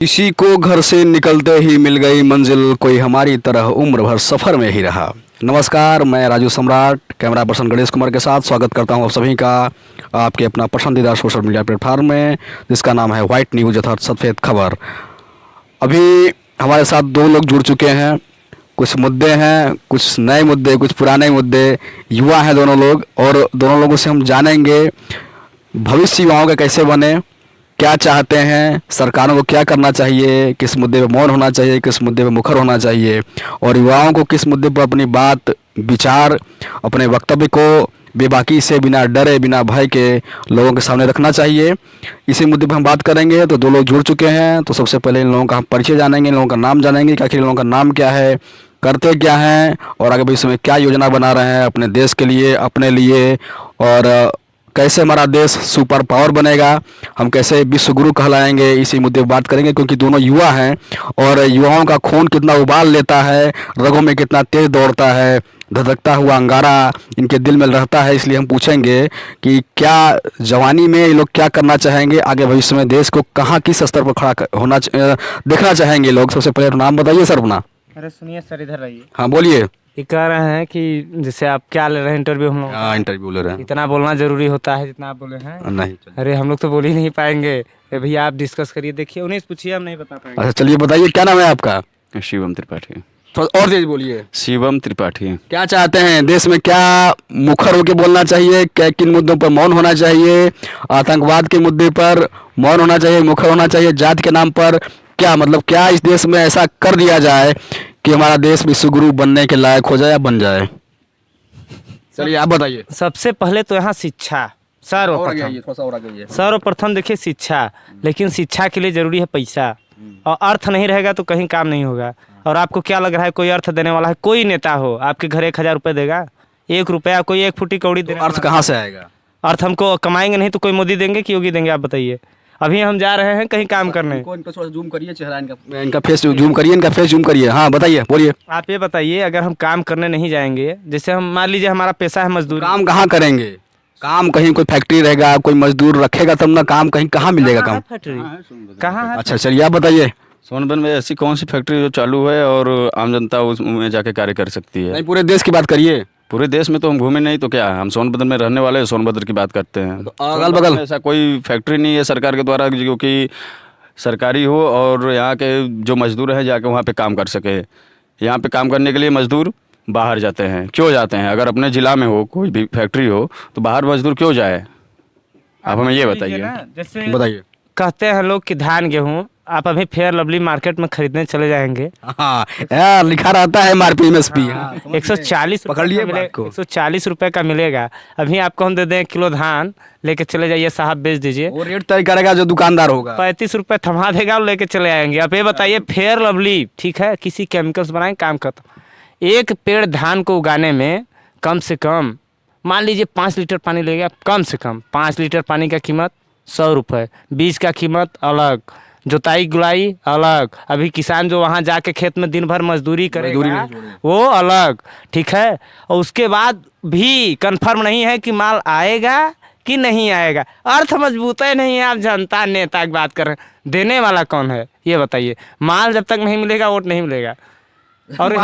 किसी को घर से निकलते ही मिल गई मंजिल, कोई हमारी तरह उम्र भर सफ़र में ही रहा। नमस्कार, मैं राजू सम्राट कैमरा पर्सन गणेश कुमार के साथ स्वागत करता हूं आप सभी का आपके अपना पसंदीदा सोशल मीडिया प्लेटफार्म में, जिसका नाम है वाइट न्यूज़ अर्थात सफ़ेद खबर। अभी हमारे साथ दो लोग जुड़ चुके हैं। कुछ मुद्दे हैं, कुछ नए मुद्दे, कुछ पुराने मुद्दे। युवा हैं दोनों लोग, और दोनों लोगों से हम जानेंगे भविष्य युवाओं का कैसे बने, क्या चाहते हैं, सरकारों को क्या करना चाहिए, किस मुद्दे पे मौन होना चाहिए, किस मुद्दे पे मुखर होना चाहिए, और युवाओं को किस मुद्दे पर अपनी बात, विचार, अपने वक्तव्य को बेबाकी से, बिना डरे, बिना भय के लोगों के सामने रखना चाहिए। इसी मुद्दे पर हम बात करेंगे। तो दो लोग जुड़ चुके हैं, तो सबसे पहले इन लोगों का हम परिचय जानेंगे, इन लोगों का नाम जानेंगे कि आखिर इन लोगों का नाम क्या है, करते क्या हैं, और आगे भविष्य में क्या योजना बना रहे हैं अपने देश के लिए, अपने लिए, और कैसे हमारा देश सुपर पावर बनेगा, हम कैसे विश्व गुरु कहलाएंगे। इसी मुद्दे पर बात करेंगे, क्योंकि दोनों युवा हैं और युवाओं का खून कितना उबाल लेता है, रगों में कितना तेज दौड़ता है, धधकता हुआ अंगारा इनके दिल में रहता है। इसलिए हम पूछेंगे कि क्या जवानी में ये लोग क्या करना चाहेंगे, आगे भविष्य में देश को कहाँ किस स्तर पर खड़ा देखना चाहेंगे लोग। सबसे पहले नाम बताइए सर अपना। अरे सुनिए सर, इधर रहिए। हाँ बोलिए। ये कह रहे हैं कि जैसे आप क्या ले रहे हैं इंटरव्यू हम लोग। हाँ इंटरव्यू ले रहे हैं। इतना बोलना जरूरी होता है जितना आप बोले हैं? नहीं। अरे हम लोग तो बोल ही नहीं पाएंगे। भैया आप डिस्कस करिए, देखिए उन्हें पूछिए, हम नहीं बता पाएंगे। अच्छा चलिए बताइए, क्या नाम है आपका? शिवम त्रिपाठी। थोड़ा और तेज बोलिए। शिवम त्रिपाठी। क्या चाहते हैं, देश में क्या मुखर होकर बोलना चाहिए, क्या किन मुद्दों पर मौन होना चाहिए? आतंकवाद के मुद्दे पर मौन होना चाहिए, मुखर होना चाहिए? जाति के नाम पर क्या मतलब, क्या इस देश में ऐसा कर दिया जाए कि हमारा देश विश्व गुरु बनने के लायक हो जाए या बन जाए? चलिए आप बताइए। सबसे पहले तो यहाँ शिक्षा सर्वप्रथम देखिए शिक्षा, लेकिन शिक्षा के लिए जरूरी है पैसा, और अर्थ नहीं रहेगा तो कहीं काम नहीं होगा। और आपको क्या लग रहा है कोई अर्थ देने वाला है? कोई नेता हो आपके घर 1,000 रुपये देगा? 1 रुपया कोई 1 फुटी कौड़ी देने? अर्थ कहाँ से आएगा? अर्थ हमको कमाएंगे नहीं तो कोई मोदी देंगे कि योगी देंगे? आप बताइए। अभी हम जा रहे हैं कहीं काम करने। इनका थोड़ा जूम करिए, चेहरा इनका फेस जूम करिए, इनका फेस जूम करिए। हाँ बताइए, बोलिए। आप ये बताइए, अगर हम काम करने नहीं जाएंगे, जैसे हम मान लीजिए हमारा पेशा है मजदूरी, काम कहाँ करेंगे? काम कहीं कोई फैक्ट्री रहेगा, कोई मजदूर रखेगा तब ना काम, कहीं कहाँ मिलेगा काम? फैक्ट्री कहाँ है? अच्छा चलिए आप बताइए। सोनभद्र में ऐसी कौन सी फैक्ट्री जो चालू है और आम जनता उसमें जाके कार्य कर सकती है? नहीं, पूरे देश की बात करिए। पूरे देश में तो हम घूमे नहीं, तो क्या हम सोनभद्र में रहने वाले हैं, सोनभद्र की बात करते हैं। तो अगल बगल ऐसा कोई फैक्ट्री नहीं है सरकार के द्वारा जो कि सरकारी हो और यहाँ के जो मजदूर हैं जाके वहाँ पे काम कर सके। यहाँ पे काम करने के लिए मजदूर बाहर जाते हैं। क्यों जाते हैं? अगर अपने ज़िला में हो कोई भी फैक्ट्री हो तो बाहर मजदूर क्यों जाए? आप हमें ये बताइए। जैसे बताइए। कहते हैं लोग कि धान गेहूँ आप अभी फेयर लवली मार्केट में खरीदने चले जाएंगे, हाँ यार लिखा रहता है MRP MSP। 140 पकड़ लिए बात को। 140 रुपये का मिलेगा। अभी आपको हम दे दें किलो धान, लेके चले जाइए साहब बेच दीजिए। वो रेट तय करेगा जो दुकानदार होगा। 35 रुपये थमा देगा और लेके चले आएंगे। आप ये बताइए, फेयर लवली ठीक है, किसी केमिकल्स बनाए काम करता। एक पेड़ धान को उगाने में कम से कम मान लीजिए 5 लीटर पानी लगेगा। कम से कम 5 लीटर पानी का कीमत 100 रुपये, बीज का कीमत अलग, जुताई गुलाई अलग, अभी किसान जो वहाँ जाके खेत में दिन भर मजदूरी करेगा वो अलग, ठीक है। और उसके बाद भी कंफर्म नहीं है कि माल आएगा कि नहीं आएगा। अर्थ मजबूत है नहीं है। आप जनता नेता की बात कर रहे हैं, देने वाला कौन है ये बताइए? माल जब तक नहीं मिलेगा वोट नहीं मिलेगा। और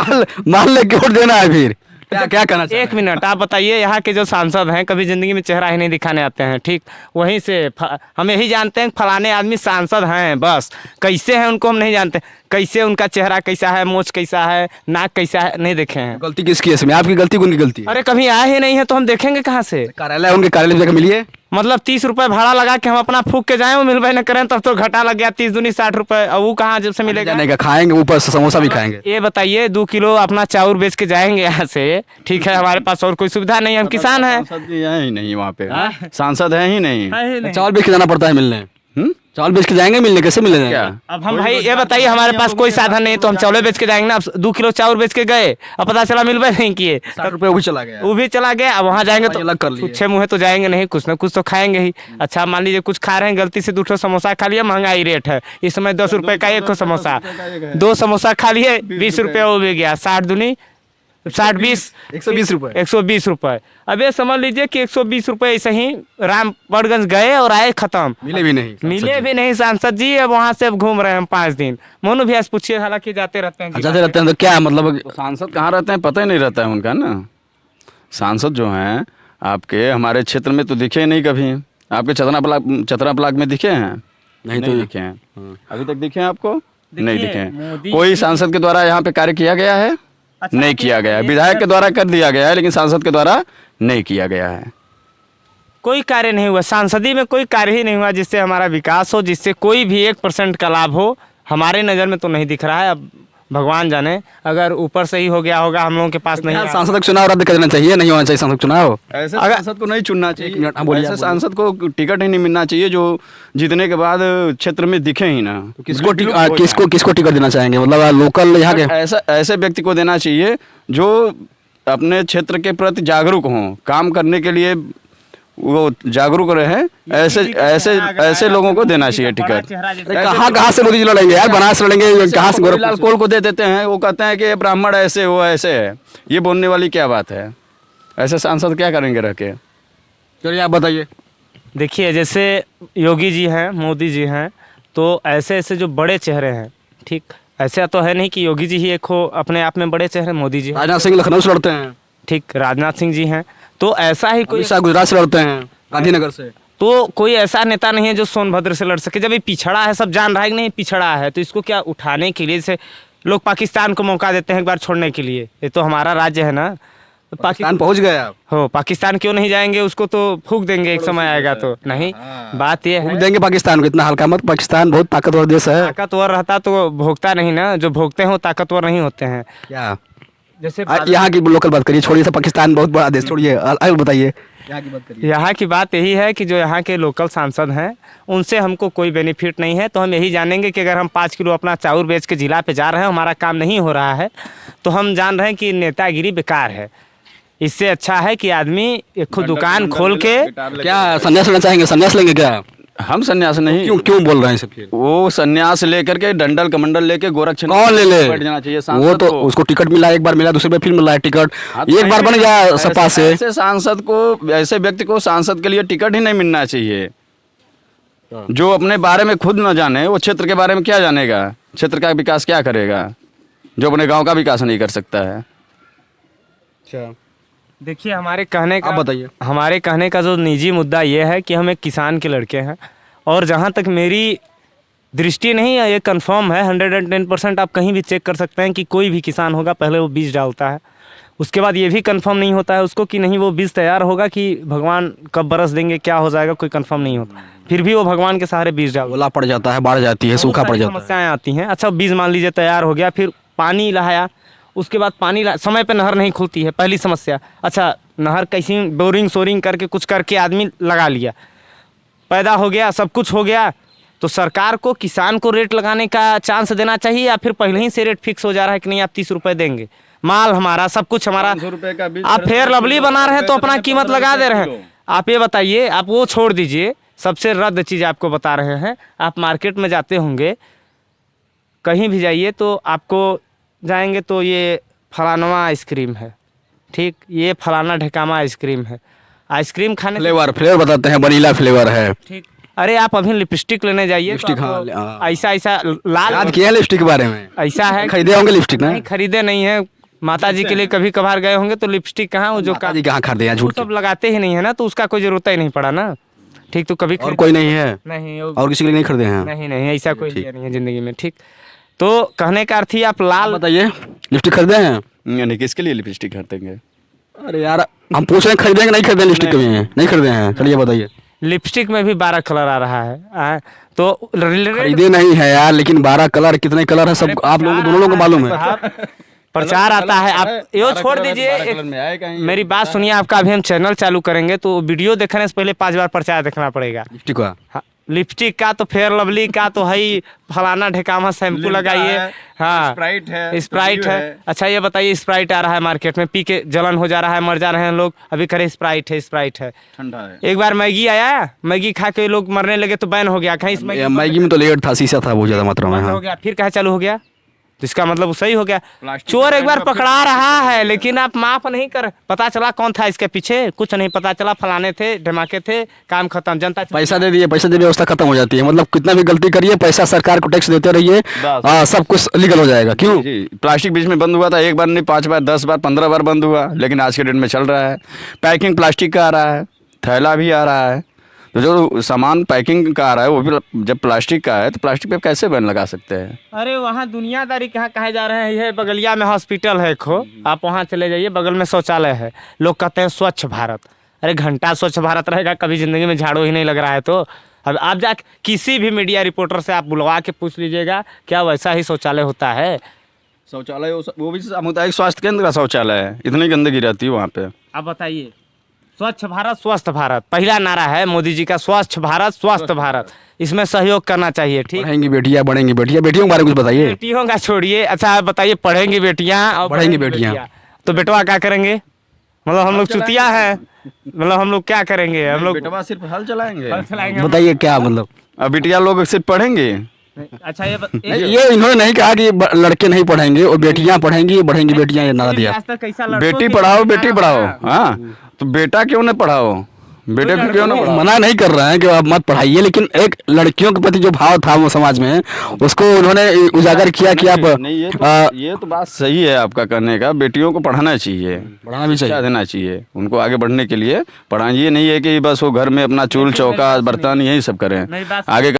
माल लेके वोट देना है फिर क्या क्या करना चाहिए? 1 मिनट आप बताइए, यहाँ के जो सांसद हैं कभी ज़िंदगी में चेहरा ही नहीं दिखाने आते हैं, ठीक? वहीं से हम यही जानते हैं फलाने आदमी सांसद हैं, बस कैसे हैं उनको हम नहीं जानते। कैसे उनका चेहरा कैसा है, मोछ कैसा है, नाक कैसा है, नहीं देखे हैं। गलती किसकी है इसमें? आपकी गलती, उनकी गलती है? अरे कभी आए ही नहीं है तो हम देखेंगे कहाँ से? कार्यालय, उनके कार्यालय जगह मिलिए। मतलब 30 रुपये भाड़ा लगा के हम अपना फूक के जाएं, वो मिलवे न करें तब तो घाटा लग गया। 30 दूनी 60 रुपये, और वो कहाँ जब से मिलेगा? जाने का खाएंगे, ऊपर से समोसा भी खाएंगे। ये बताइए, 2 किलो अपना चाउर बेच के जाएंगे यहाँ से, ठीक है? हमारे पास और कोई सुविधा नहीं, हम किसान हैं। सांसद है ही नहीं वहाँ पे, सांसद है ही नहीं। चावल बेच के जाना पड़ता है मिलने। चावल बेच के जाएंगे मिलने, कैसे मिलने क्या? अब हम भाई ये बताइए, हमारे पास कोई साधन नहीं तो हम चावल बेच के जाएंगे ना? अब 2 किलो चावल बेच के गए, अब पता चला मिलवे नहीं किए, 60 रुपये वो चला गया। वो भी चला गया। अब वहाँ जाएंगे तो अलग कर लिए। छुच्छे मुँहे तो जाएंगे नहीं, कुछ ना कुछ तो खाएंगे ही। अच्छा मान लीजिए कुछ खा रहे हैं, गलती से 2 समोसा खा लिया, महंगाई रेट है इस समय 10 रुपये का 1 समोसा, 2 समोसा खा लिए 20 रुपये, वो भी गया 60 दूनी 60-20 120 रुपए 120 रुपए। अब ये समझ लीजिए कि 120 रुपए ऐसे ही रामगढ़गंज गए और आए, खत्म। मिले भी नहीं मिले भी नहीं सांसद जी। अब वहां से अब घूम रहे हैं हम 5 दिन। मोनू भैया से पूछिए, हालांकि जाते रहते हैं। जाते रहते हैं तो क्या मतलब तो सांसद कहाँ रहते हैं पता ही नहीं रहता है उनका ना। सांसद जो हैं आपके हमारे क्षेत्र में तो दिखे नहीं कभी। आपके चतरा ब्लॉक में दिखे हैं? नहीं नहीं तो दिखे हैं। अभी तक दिखे हैं आपको? नहीं देखिए, दिखे हैं। मोदी कोई सांसद के द्वारा यहाँ पे कार्य किया गया है? अच्छा, नहीं आप किया ये गया है। बताइए, विधायक के द्वारा कर दिया गया है लेकिन सांसद के द्वारा नहीं किया गया है। कोई कार्य नहीं हुआ सांसदी में, कोई कार्य ही नहीं हुआ जिससे हमारा विकास हो, जिससे कोई भी 1% का लाभ हो। हमारे नज़र में तो नहीं दिख रहा है। अब भगवान जाने, अगर ऊपर से ही हो गया होगा, हम लोगों के पास नहीं यार आया। सांसद का चुनाव रद्द कर देना चाहिए, नहीं होना चाहिए सांसद चुनाव। ऐसे अगर- सांसद को नहीं चुनना एक चाहिए। मिनट, हाँ, बोलिए, ऐसे आप बोलिए। सांसद को टिकट ही नहीं मिलना चाहिए जो जीतने के बाद क्षेत्र में दिखे ही ना। किसको विलुप्त हो किसको किसको टिकट देना चाहेंगे, मतलब लोकल यहाँ के? जाएं। ऐसा ऐसे व्यक्ति को देना चाहिए जो अपने क्षेत्र के प्रति जागरूक हों, काम करने के लिए वो जागरूक रहे। ऐसे ऐसे ऐसे लोगों को देना चाहिए टिकट। अरे कहाँ से मोदी जी लड़ेंगे यार, बनारस लड़ेंगे, कहाँ से गोरखलाल कोल को दे देते हैं। वो कहते हैं कि ब्राह्मण ऐसे वो ऐसे है। ये बोलने वाली क्या बात है? ऐसे सांसद क्या करेंगे रह के? चलिए आप बताइए। देखिए, जैसे योगी जी हैं, मोदी जी हैं, तो ऐसे ऐसे जो बड़े चेहरे हैं, ठीक, ऐसा तो है नहीं कि योगी जी ही एक हो अपने आप में बड़े चेहरे। मोदी जी हैं, राजनाथ सिंह लखनऊ से लड़ते हैं, ठीक, राजनाथ सिंह जी हैं। तो ऐसा ही कोई अमित शाह गुजरात से लड़ते हैं, गांधीनगर से। तो कोई ऐसा नेता नहीं है जो सोनभद्र से लड़ सके। जब ये पिछड़ा है, सब जान रहा है कि नहीं पिछड़ा है, तो इसको क्या उठाने के लिए, जैसे लोग पाकिस्तान को मौका देते हैं एक बार छोड़ने के लिए। ये तो हमारा राज्य है ना। तो पाकिस्तान पहुंच गए आप? हो, पाकिस्तान क्यों नहीं जाएंगे? उसको तो फूक देंगे एक समय आएगा तो। नहीं, बात ये है, देंगे पाकिस्तान को, इतना हल्का मत। पाकिस्तान बहुत ताकतवर देश है। ताकतवर रहता तो भोगता नहीं ना। जो भोगते हैं वो ताकतवर नहीं होते हैं। क्या जैसे यहाँ की लोकल बात करिए, छोड़िए सब, पाकिस्तान बहुत बड़ा देश, छोड़िए आगे बताइए। यहाँ की बात करिए। यहाँ की बात यही है कि जो यहाँ के लोकल सांसद हैं उनसे हमको कोई बेनिफिट नहीं है। तो हम यही जानेंगे कि अगर हम 5 किलो अपना चाउर बेच के जिला पे जा रहे हैं, हमारा काम नहीं हो रहा है, तो हम जान रहे हैं कि नेतागिरी बेकार है। इससे अच्छा है कि आदमी एक खुद दुकान खोल के। क्या संन्यास लेना चाहेंगे? संन्यास लेंगे क्या? हम सन्यास नहीं। क्यों क्यों बोल रहे हैं सब? फिर वो सन्यास लेकर के डंडल कमंडल लेके गोरक्षनाथ कौन ले ले? बैठ जाना चाहिए वो सांसद तो को। उसको टिकट मिला, एक बार मिला, दूसरी बार फिर मिला है टिकट। हाँ, तो एक बार बन गया सपा से। ऐसे सांसद को, ऐसे व्यक्ति को सांसद के लिए टिकट ही नहीं मिलना चाहिए। जो अपने बारे में खुद न जाने, वो क्षेत्र के बारे में क्या जानेगा? क्षेत्र का विकास क्या करेगा जो अपने गांव का विकास नहीं कर सकता है? अच्छा, देखिए, हमारे कहने का, आप बताइए। हमारे कहने का जो निजी मुद्दा ये है कि हम एक किसान के लड़के हैं। और जहाँ तक मेरी दृष्टि नहीं है, ये कंफर्म है 110%। आप कहीं भी चेक कर सकते हैं कि कोई भी किसान होगा, पहले वो बीज डालता है, उसके बाद ये भी कंफर्म नहीं होता है उसको कि नहीं वो बीज तैयार होगा, कि भगवान कब बरस देंगे, क्या हो जाएगा, कोई कंफर्म नहीं होता। फिर भी वो भगवान के सहारे बीज डाल, ओला पड़ जाता है, बाढ़ जाती है, सूखा पड़ जाता है। समस्याएं आती हैं। अच्छा, बीज मान लीजिए तैयार हो गया, फिर पानी लाया, उसके बाद समय पे नहर नहीं खुलती है, पहली समस्या। अच्छा, नहर कैसी बोरिंग सोरिंग करके कुछ करके आदमी लगा लिया, पैदा हो गया, सब कुछ हो गया, तो सरकार को किसान को रेट लगाने का चांस देना चाहिए, या फिर पहले ही से रेट फिक्स हो जा रहा है कि नहीं आप 30 रुपए देंगे, माल हमारा, सब कुछ हमारा। 500 रुपए का बीज आप फेयर लवली बना रहे हैं तो अपना कीमत लगा दे रहे हैं। आप ये बताइए, आप वो छोड़ दीजिए, सबसे रद्द चीज़ आपको बता रहे हैं। आप मार्केट में जाते होंगे, कहीं भी जाइए तो आपको जाएंगे तो ये फलाना आइसक्रीम है, ठीक, ये फलाना ढेकामा आइसक्रीम है। आइसक्रीम खाने फ्लेवर बताते हैं, वनीला फ्लेवर है, ठीक। अरे आप अभी लिपस्टिक लेने जाइए, लिपस्टिक, तो आपको हाँ। ऐसा ऐसा लाल याद किया है लिपस्टिक के बारे में? ऐसा है, खरीदे होंगे लिपस्टिक ना? नहीं खरीदे नहीं है। माता जी के लिए कभी कभार गए होंगे तो लिपस्टिक कहाँ, वो जो माता जी कहाँ खरीदे हैं, वो झूठ सब लगाते ही नहीं है ना, तो उसका कोई जरूरत ही नहीं पड़ा ना, ठीक। तो कभी और कोई नहीं है? नहीं, और किसी के लिए नहीं खरीदे हैं? नहीं नहीं, ऐसा कोई लिया नहीं है जिंदगी में, ठीक। तो कहने का अर्थ ही आप लाल बताइए, लिपस्टिक खरीदे हैं? यानी किसके लिए लिपस्टिक खरीदेंगे? अरे यार, हम पूछ रहे हैं खरीदेंगे नहीं खरीदे लिपस्टिक के लिए? नहीं खरीदे हैं, चलिए बताइए। लिपस्टिक में भी 12 कलर आ रहा है, तो खरीदे नहीं है यार, लेकिन 12 कलर, कितने कलर है सब आप लोगों, दोनों लोगों को मालूम है। प्रचार आता है, आप यो छोड़ दीजिए, मेरी बात सुनिए। आपका अभी हम चैनल चालू करेंगे तो वीडियो देखने से पहले 5 बार प्रचार देखना पड़ेगा। लिपस्टिक का, हाँ, लिपस्टिक का तो फेयर लवली का तो है ही, फलाना ढेकामा शैम्पू लगाइए, हाँ, स्प्राइट है। अच्छा ये बताइए, स्प्राइट आ रहा है मार्केट में, पी के जलन हो जा रहा है, मर जा रहे हैं लोग, अभी करे स्प्राइट है, ठंडा है। एक बार मैगी आया, मैगी खा के लोग मरने लगे तो बैन हो गया, कहीं मैगी में तो लेट था, शीशा था बहुत ज्यादा मात्रा में। बंद हो हाँ, गया, फिर कहाँ चालू हो गया? तो इसका मतलब सही हो गया। प्लास्टिक चोर के एक बार बैग में पकड़ा रहा है लेकिन आप माफ नहीं कर, पता चला कौन था इसके पीछे, कुछ नहीं पता चला, फलाने थे धमाके थे, काम खत्म, जनता पैसा दे दिए, पैसा दे व्यवस्था खत्म हो जाती है। मतलब कितना भी गलती करिए, पैसा सरकार को टैक्स देते रहिए, बस। सब कुछ लीगल हो जाएगा। क्यों? जी, प्लास्टिक बीच में बंद हुआ था, एक बार नहीं 5 बार 10 बार 15 बार बंद हुआ, लेकिन आज के डेट में चल रहा है। पैकिंग प्लास्टिक का आ रहा है, थैला भी आ रहा है, तो जो सामान पैकिंग का आ रहा है वो भी जब प्लास्टिक का है तो प्लास्टिक पे कैसे बैन लगा सकते हैं? अरे वहाँ दुनियादारी कहाँ कहे जा रहे हैं। ये बगलिया में हॉस्पिटल है खो, आप वहाँ चले जाइए, बगल में शौचालय है, लोग कहते हैं स्वच्छ भारत। अरे घंटा स्वच्छ भारत रहेगा, कभी जिंदगी में झाड़ू ही नहीं लग रहा है। तो अब आप जा किसी भी मीडिया रिपोर्टर से आप बुलवा के पूछ लीजिएगा, क्या वैसा ही शौचालय होता है? शौचालय वो भी सामुदायिक स्वास्थ्य केंद्र का शौचालय है, इतनी गंदगी रहती है वहाँ पे। आप बताइए, स्वच्छ भारत स्वस्थ भारत पहला नारा है मोदी जी का, स्वच्छ भारत स्वस्थ भारत, इसमें सहयोग करना चाहिए। ठीक, पढ़ेंगी बेटियां, बढ़ेंगी बेटियां, बेटियों के बारे में कुछ बताइए। बेटियों का छोड़िए, अच्छा आप बताइए, पढ़ेंगी बेटियां और बढ़ेंगी बेटियां। तो बेटवा क्या करेंगे? मतलब हम लोग चुतिया है, मतलब हम लोग क्या करेंगे? हम लोग बेटवा सिर्फ हल चलाएंगे। बताइए क्या मतलब? अब बिटिया लोग सिर्फ पढ़ेंगे। अच्छा ये इन्होंने नहीं कहा कि लड़के नहीं पढ़ेंगे और बेटियां पढ़ेंगी, बढ़ेंगी बेटियां, ये नारा दिया। बेटी पढ़ाओ बेटी पढ़ाओ, हाँ, तो बेटा क्यों नहीं पढ़ाओ, बेटे को क्यों ना पढ़ाओ? मना नहीं कर रहे हैं कि आप मत पढ़ाइए, लेकिन एक लड़कियों के प्रति जो भाव था वो समाज में, उसको उन्होंने उजागर किया कि आप नहीं, ये तो बात सही है आपका कहने का, बेटियों को पढ़ाना चाहिए, पढ़ाना भी शिक्षा चाहिए। देना चाहिए, उनको आगे बढ़ने के लिए पढ़ाइए। नहीं है कि बस वो घर में अपना चूल चौका बर्तन यही सब करें, नहीं, बात आगे